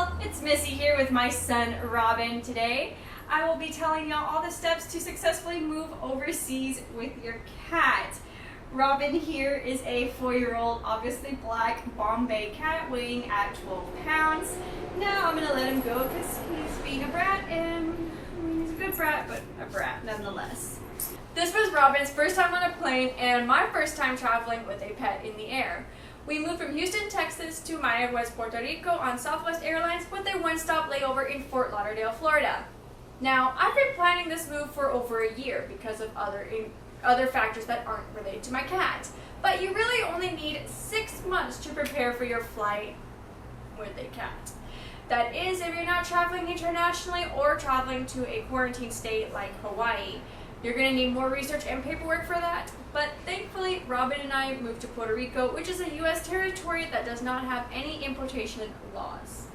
y'all, it's Missy here with my son Robin. Today I will be telling y'all all the steps to successfully move overseas with your cat. Robin here is a 4-year-old, obviously black Bombay cat weighing at 12 pounds. Now I'm going to let him go because he's being a brat, and he's a good brat, but a brat nonetheless. This was Robin's first time on a plane and my first time traveling with a pet in the air. We moved from Houston, Texas to Maya West, Puerto Rico on Southwest Airlines with a one-stop layover in Fort Lauderdale, Florida. Now, I've been planning this move for over a year because of other factors that aren't related to my cat. But you really only need 6 months to prepare for your flight with a cat. That is, if you're not traveling internationally or traveling to a quarantine state like Hawaii. You're going to need more research and paperwork for that, but thankfully Robin and I moved to Puerto Rico, which is a U.S. territory that does not have any importation laws.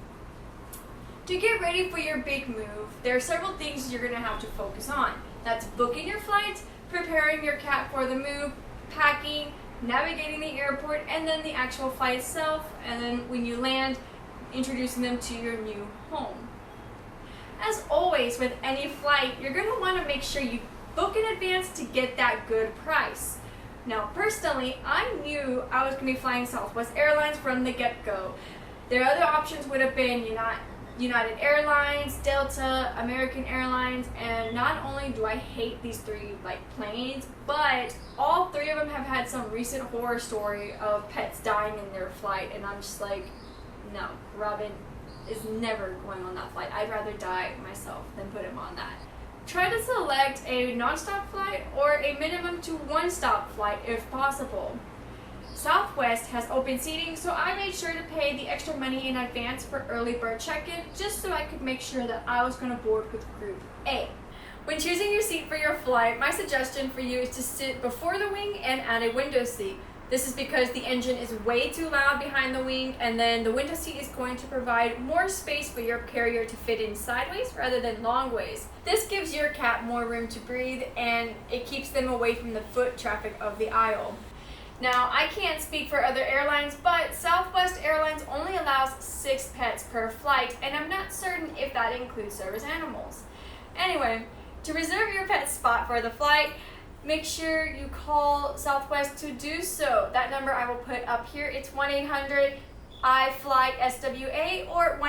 To get ready for your big move, there are several things you're going to have to focus on. That's booking your flights, preparing your cat for the move, packing, navigating the airport, and then the actual flight itself, and then when you land, introducing them to your new home. As always with any flight, you're going to want to make sure you book in advance to get that good price. Now, personally, I knew I was going to be flying Southwest Airlines from the get-go. Their other options would have been United Airlines, Delta, American Airlines, and not only do I hate these three planes, but all three of them have had some recent horror story of pets dying in their flight, and I'm just like, no, Robin is never going on that flight. I'd rather die myself than put him on that. Try to select a non-stop flight or a minimum to one-stop flight if possible. Southwest has open seating, so I made sure to pay the extra money in advance for early bird check-in just so I could make sure that I was going to board with Group A. When choosing your seat for your flight, my suggestion for you is to sit before the wing and at a window seat. This is because the engine is way too loud behind the wing, and then the window seat is going to provide more space for your carrier to fit in sideways rather than long ways. This gives your cat more room to breathe, and it keeps them away from the foot traffic of the aisle. Now, I can't speak for other airlines, but Southwest Airlines only allows 6 pets per flight, and I'm not certain if that includes service animals. Anyway, to reserve your pet's spot for the flight, make sure you call Southwest to do so. That number I will put up here. It's 1-800-I-FLY-SWA or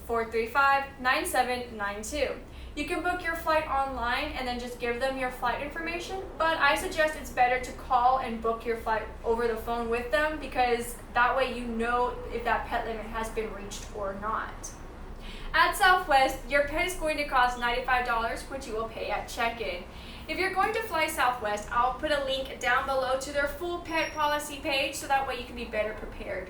1-800-435-9792. You can book your flight online and then just give them your flight information, but I suggest it's better to call and book your flight over the phone with them because that way you know if that pet limit has been reached or not. At Southwest, your pet is going to cost $95, which you will pay at check-in. If you're going to fly Southwest, I'll put a link down below to their full pet policy page so that way you can be better prepared.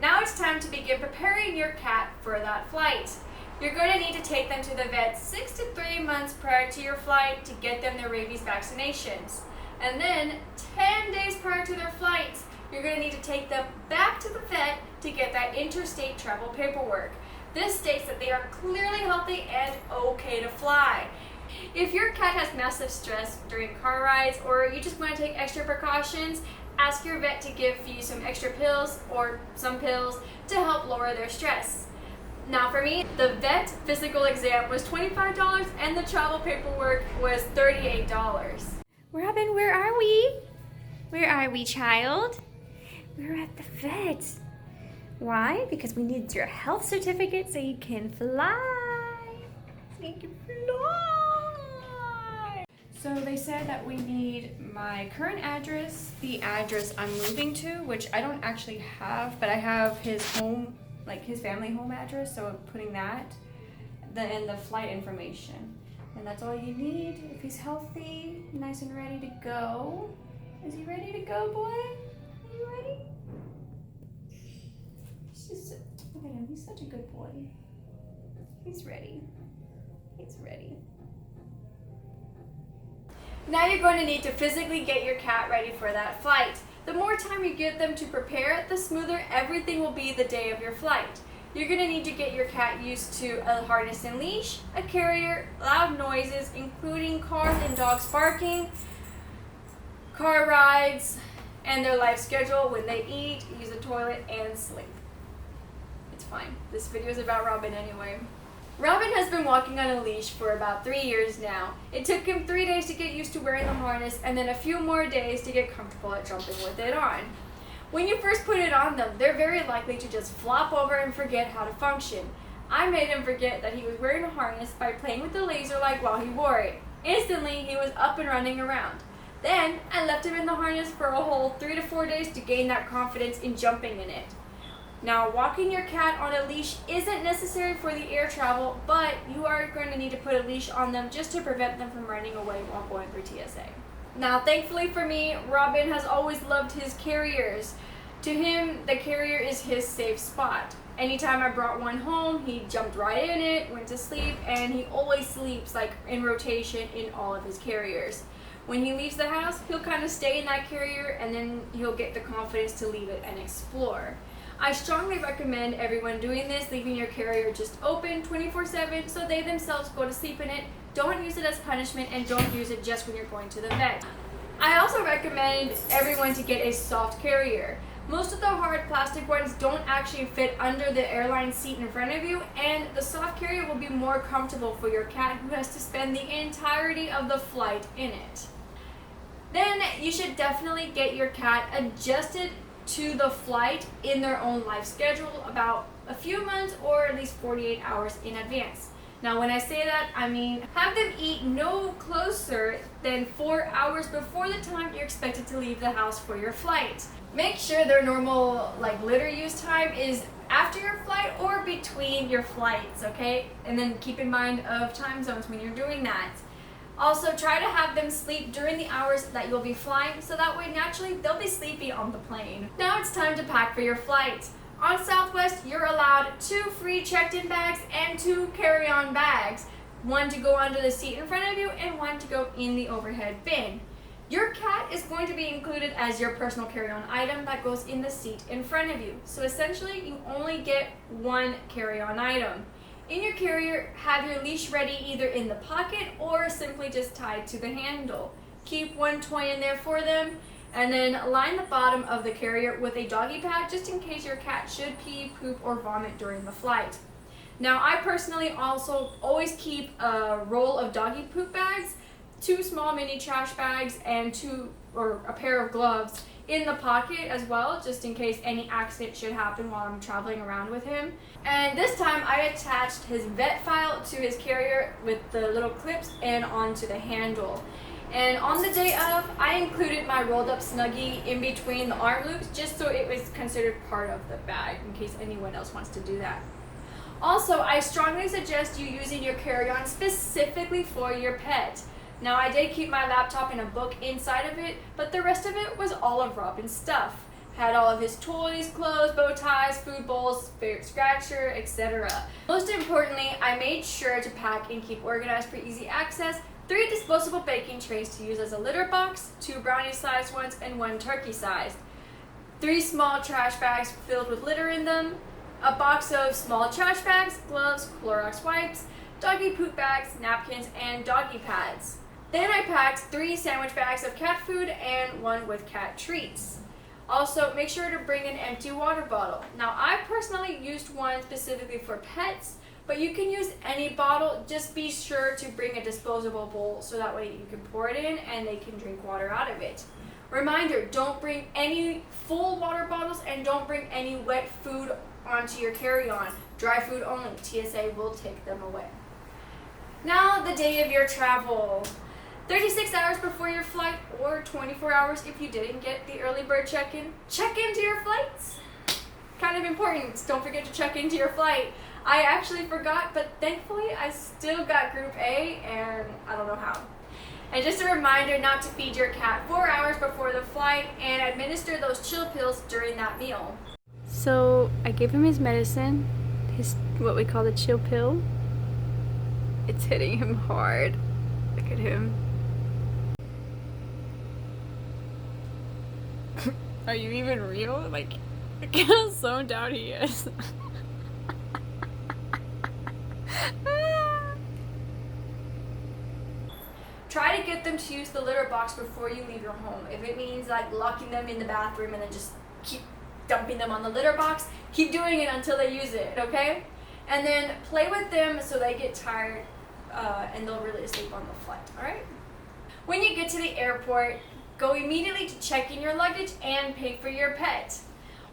Now it's time to begin preparing your cat for that flight. You're going to need to take them to the vet 6 to 3 months prior to your flight to get them their rabies vaccinations. And then 10 days prior to their flights, you're going to need to take them back to the vet to get that interstate travel paperwork. This states that they are clearly healthy and okay to fly. If your cat has massive stress during car rides or you just want to take extra precautions, ask your vet to give you some extra pills or some pills to help lower their stress. Now for me, the vet physical exam was $25 and the travel paperwork was $38. Robin, where are we? Where are we, child? We're at the vet. Why? Because we need your health certificate so you can fly. So you can fly. So they said that we need my current address, the address I'm moving to, which I don't actually have, but I have his home, his family home address, so I'm putting that, and the flight information. And that's all you need. If he's healthy, nice and ready to go. Is he ready to go, boy? Are you ready? Look at him, he's such a good boy. He's ready. He's ready. Now you're going to need to physically get your cat ready for that flight. The more time you give them to prepare, the smoother everything will be the day of your flight. You're going to need to get your cat used to a harness and leash, a carrier, loud noises, including cars and dogs barking, car rides, and their life schedule when they eat, use the toilet, and sleep. It's fine. This video is about Robin anyway. Robin has been walking on a leash for about 3 years now. It took him 3 days to get used to wearing the harness and then a few more days to get comfortable at jumping with it on. When you first put it on them, they're very likely to just flop over and forget how to function. I made him forget that he was wearing a harness by playing with the laser light while he wore it. Instantly, he was up and running around. Then, I left him in the harness for a whole 3 to 4 days to gain that confidence in jumping in it. Now, walking your cat on a leash isn't necessary for the air travel, but you are going to need to put a leash on them just to prevent them from running away while going through TSA. Now, thankfully for me, Robin has always loved his carriers. To him, the carrier is his safe spot. Anytime I brought one home, he jumped right in it, went to sleep, and he always sleeps like in rotation in all of his carriers. When he leaves the house, he'll kind of stay in that carrier and then he'll get the confidence to leave it and explore. I strongly recommend everyone doing this, leaving your carrier just open 24/7 so they themselves go to sleep in it. Don't use it as punishment and don't use it just when you're going to the vet. I also recommend everyone to get a soft carrier. Most of the hard plastic ones don't actually fit under the airline seat in front of you, and the soft carrier will be more comfortable for your cat who has to spend the entirety of the flight in it. Then you should definitely get your cat adjusted to the flight in their own life schedule about a few months or at least 48 hours in advance. Now when I say that, I mean have them eat no closer than 4 hours before the time you're expected to leave the house for your flight. Make sure their normal litter use time is after your flight or between your flights, okay? And then keep in mind of time zones when you're doing that. Also, try to have them sleep during the hours that you'll be flying, so that way naturally they'll be sleepy on the plane. Now it's time to pack for your flight. On Southwest, you're allowed 2 free checked-in bags and 2 carry-on bags. One to go under the seat in front of you and one to go in the overhead bin. Your cat is going to be included as your personal carry-on item that goes in the seat in front of you. So essentially, you only get 1 carry-on item. In your carrier, have your leash ready either in the pocket or simply just tied to the handle. Keep 1 toy in there for them, and then line the bottom of the carrier with a doggy pad just in case your cat should pee, poop, or vomit during the flight. Now, I personally also always keep a roll of doggy poop bags, 2 small mini trash bags, and a pair of gloves in the pocket as well, just in case any accident should happen while I'm traveling around with him. And this time I attached his vet file to his carrier with the little clips and onto the handle. And on the day of, I included my rolled up Snuggie in between the arm loops just so it was considered part of the bag in case anyone else wants to do that. Also, I strongly suggest you using your carry-on specifically for your pet. Now, I did keep my laptop and a book inside of it, but the rest of it was all of Robin's stuff. Had all of his toys, clothes, bow ties, food bowls, favorite scratcher, etc. Most importantly, I made sure to pack and keep organized for easy access 3 disposable baking trays to use as a litter box, 2 brownie-sized ones, and 1 turkey-sized. 3 small trash bags filled with litter in them, a box of small trash bags, gloves, Clorox wipes, doggy poop bags, napkins, and doggy pads. Then I packed 3 sandwich bags of cat food and 1 with cat treats. Also, make sure to bring an empty water bottle. Now, I personally used one specifically for pets, but you can use any bottle. Just be sure to bring a disposable bowl so that way you can pour it in and they can drink water out of it. Reminder, don't bring any full water bottles and don't bring any wet food onto your carry-on. Dry food only. TSA will take them away. Now, the day of your travel. 36 hours before your flight or 24 hours if you didn't get the early bird check-in. Check into your flights. Kind of important. Don't forget to check into your flight. I actually forgot, but thankfully I still got Group A, and I don't know how. And just a reminder not to feed your cat 4 hours before the flight and administer those chill pills during that meal. So I gave him his medicine, his what we call the chill pill. It's hitting him hard. Look at him. Are you even real? Like, look how zoned out he is. Try to get them to use the litter box before you leave your home. If it means like locking them in the bathroom and then just keep dumping them on the litter box. Keep doing it until they use it, okay? And then play with them so they get tired and they'll really sleep on the flight, all right? When you get to the airport, go immediately to check in your luggage and pay for your pet.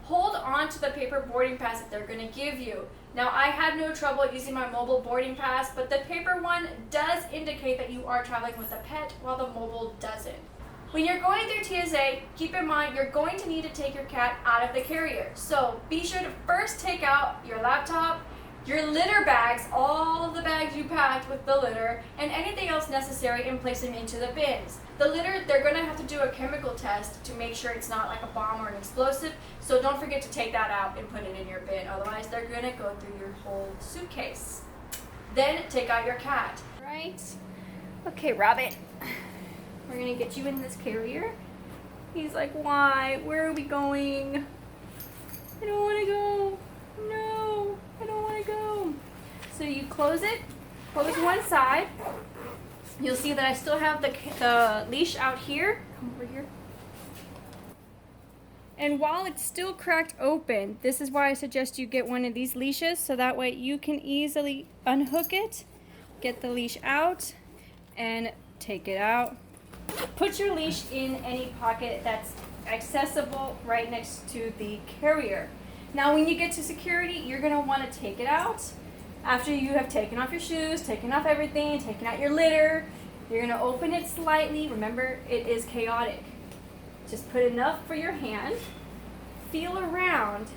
Hold on to the paper boarding pass that they're going to give you. Now, I had no trouble using my mobile boarding pass, but the paper one does indicate that you are traveling with a pet, while the mobile doesn't. When you're going through TSA, keep in mind you're going to need to take your cat out of the carrier. So be sure to first take out your laptop, your litter bags, all of the bags you packed with the litter, and anything else necessary, and place them into the bins. The litter, they're going to have to do a chemical test to make sure it's not like a bomb or an explosive, so don't forget to take that out and put it in your bin, otherwise they're going to go through your whole suitcase. Then take out your cat. Right? Okay, Robin. We're going to get you in this carrier. He's like, why? Where are we going? I don't want to go. No, I don't want to go. So you close it, close one side. You'll see that I still have the leash out here. Come over here. And while it's still cracked open, this is why I suggest you get one of these leashes, so that way you can easily unhook it, get the leash out, and take it out. Put your leash in any pocket that's accessible right next to the carrier. Now when you get to security, you're going to want to take it out. After you have taken off your shoes, taken off everything, taken out your litter, you're going to open it slightly. Remember, it is chaotic. Just put enough for your hand. Feel around.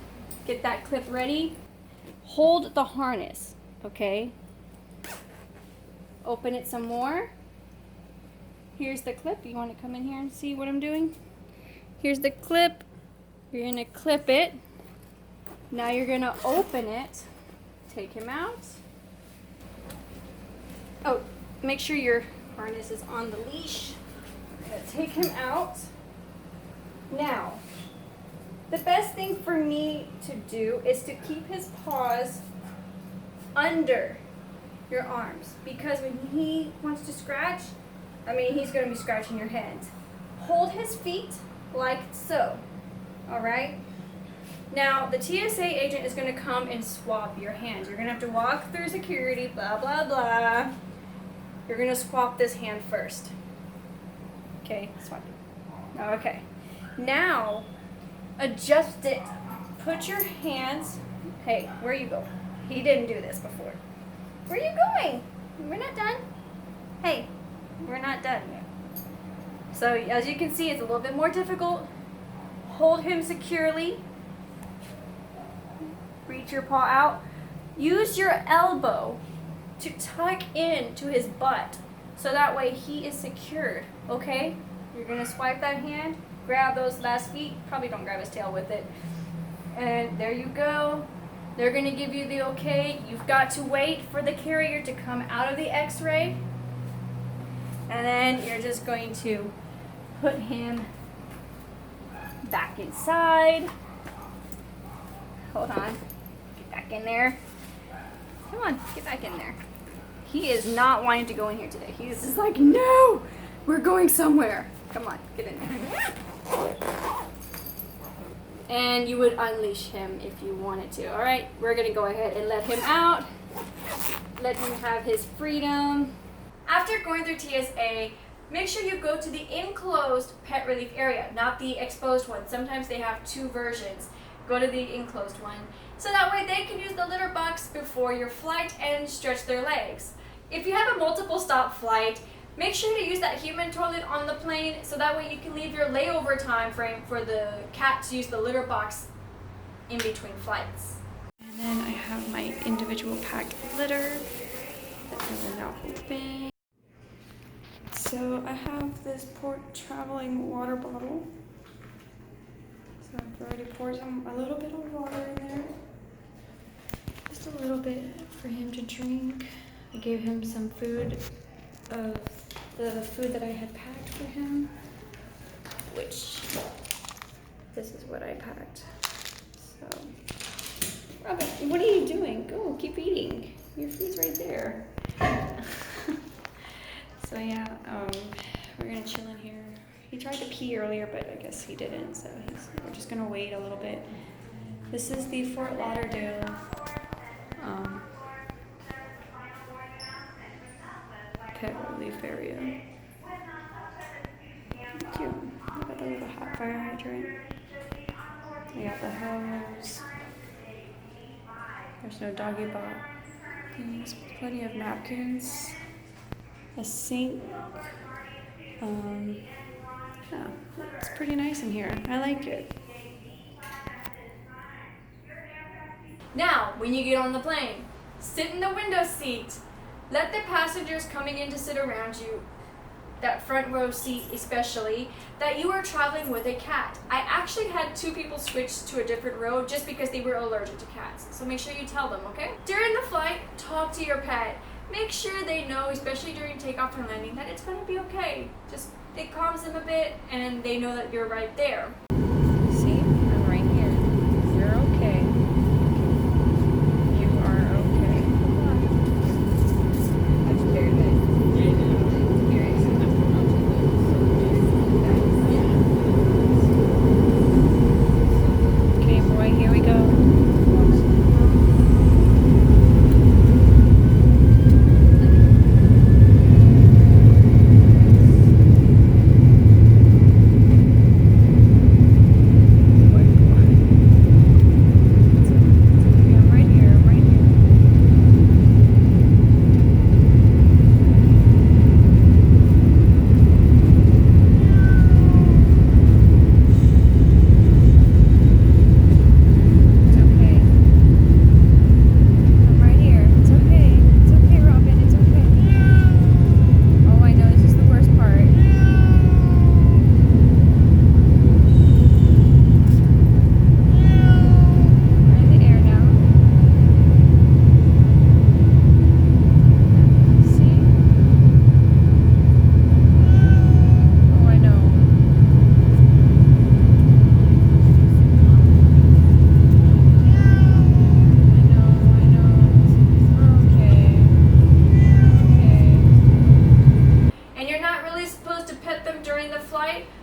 Get that clip ready. Hold the harness, okay? Open it some more. Here's the clip. You want to come in here and see what I'm doing? Here's the clip. You're going to clip it. Now you're going to open it. Take him out. Oh, make sure your harness is on the leash. We're going to take him out. Now, the best thing for me to do is to keep his paws under your arms, because when he wants to scratch, he's going to be scratching your hands. Hold his feet like so, all right? Now, the TSA agent is going to come and swab your hands. You're going to have to walk through security, blah, blah, blah. You're going to swab this hand first. Okay, swab it. Okay. Now, adjust it. Put your hands, hey, where you go? He didn't do this before. Where are you going? We're not done. Hey, we're not done yet. So, as you can see, it's a little bit more difficult. Hold him securely. Reach your paw out. Use your elbow to tuck in to his butt, so that way he is secured, okay? You're gonna swipe that hand, grab those last feet, probably don't grab his tail with it, and there you go. They're gonna give you the okay. You've got to wait for the carrier to come out of the x-ray, and then you're just going to put him back inside. Hold on. Get back in there. Come on, get back in there. He is not wanting to go in here today. He's just like, no, we're going somewhere. Come on, get in there. And you would unleash him if you wanted to. All right, we're gonna go ahead and let him out. Let him have his freedom. After going through TSA, make sure you go to the enclosed pet relief area, not the exposed one. Sometimes they have two versions. Go to the enclosed one, so that way they can use the litter box before your flight and stretch their legs. If you have a multiple stop flight, make sure to use that human toilet on the plane, so that way you can leave your layover time frame for the cat to use the litter box in between flights. And then I have my individual packed litter that I will now open. So I have this port traveling water bottle. So I've already poured a little bit of water in there. Just a little bit for him to drink. I gave him some food of the food that I had packed for him, which this is what I packed. So, Robin, what are you doing? Go, keep eating. Your food's right there. So yeah, we're gonna chill in here. He tried to pee earlier, but I guess he didn't, so we're just gonna wait a little bit This is the Fort Lauderdale pet relief area. Cute. I got a little hot fire hydrant. I got the hose. There's no doggy bot. There's plenty of napkins. A sink. Yeah, it's pretty nice in here. I like it. Now, when you get on the plane, sit in the window seat. Let the passengers coming in to sit around you, that front row seat especially, that you are traveling with a cat. I actually had 2 people switch to a different row just because they were allergic to cats. So make sure you tell them, okay? During the flight, talk to your pet. Make sure they know, especially during takeoff and landing, that it's gonna be okay. Just, it calms them a bit and they know that you're right there. See, I'm right here. You're okay. You are okay. That's very good. Okay, boy, here we go.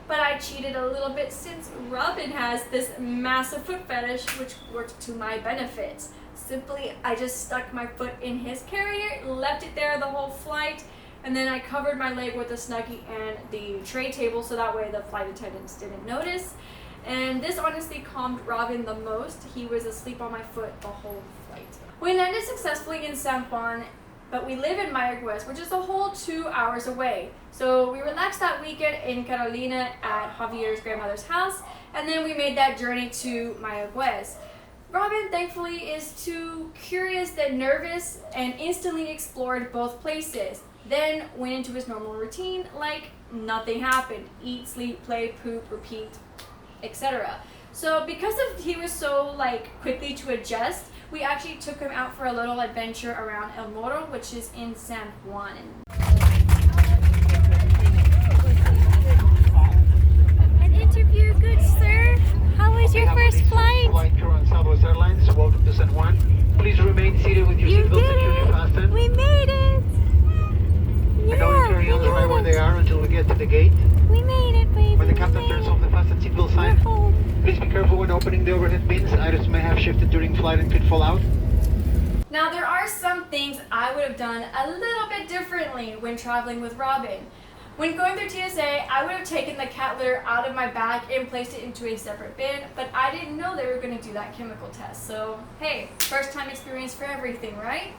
But I cheated a little bit since Robin has this massive foot fetish, which worked to my benefit. Simply, I just stuck my foot in his carrier, left it there the whole flight, and then I covered my leg with a Snuggie and the tray table so that way the flight attendants didn't notice. And this honestly calmed Robin the most. He was asleep on my foot the whole flight. We landed successfully in San Juan, but we live in Mayagüez, which is a whole 2 hours away. So we relaxed that weekend in Carolina at Javier's grandmother's house, and then we made that journey to Mayagüez. Robin, thankfully, is too curious than nervous and instantly explored both places. Then went into his normal routine like nothing happened. Eat, sleep, play, poop, repeat, etc. So because he was so quickly to adjust, we actually took him out for a little adventure around El Morro, which is in San Juan. An interview, good sir. How was your first flight? Southwest Airlines, welcome to San Juan. Please remain seated with your seatbelt securely fastened. We made it. I know you carry on right where they are until we get to the gate. We made it, baby. When the captain turns off the fasten seatbelt sign, please be careful when opening the overhead bins. Items may have shifted during flight and could fall out. Now there are some things I would have done a little bit differently when traveling with Robin. When going through TSA, I would have taken the cat litter out of my bag and placed it into a separate bin, but I didn't know they were going to do that chemical test. So, hey, first time experience for everything, right?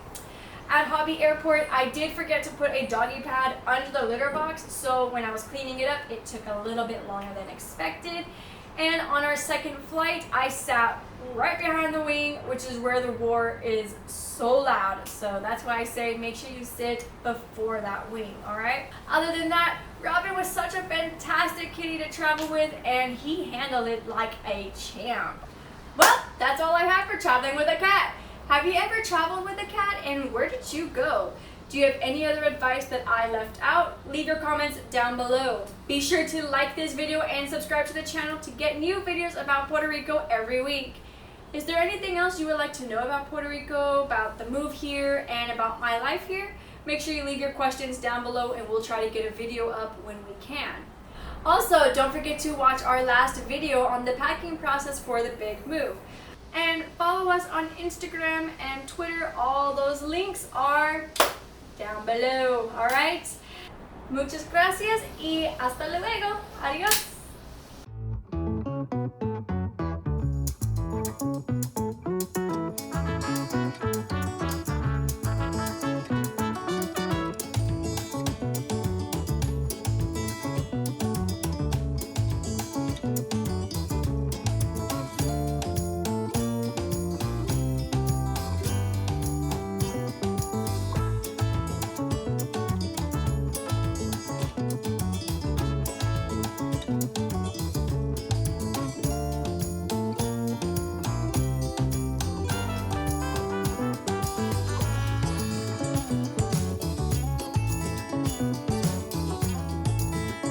At Hobby Airport, I did forget to put a doggy pad under the litter box, so when I was cleaning it up, it took a little bit longer than expected. And on our second flight, I sat right behind the wing, which is where the roar is so loud. So that's why I say make sure you sit before that wing, all right? Other than that, Robin was such a fantastic kitty to travel with, and he handled it like a champ. Well, that's all I have for traveling with a cat. Have you ever traveled with a cat, and where did you go? Do you have any other advice that I left out? Leave your comments down below. Be sure to like this video and subscribe to the channel to get new videos about Puerto Rico every week. Is there anything else you would like to know about Puerto Rico, about the move here, and about my life here? Make sure you leave your questions down below and we'll try to get a video up when we can. Also, don't forget to watch our last video on the packing process for the big move. And follow us on Instagram and Twitter. All those links are down below. All right. Muchas gracias y hasta luego. Adiós.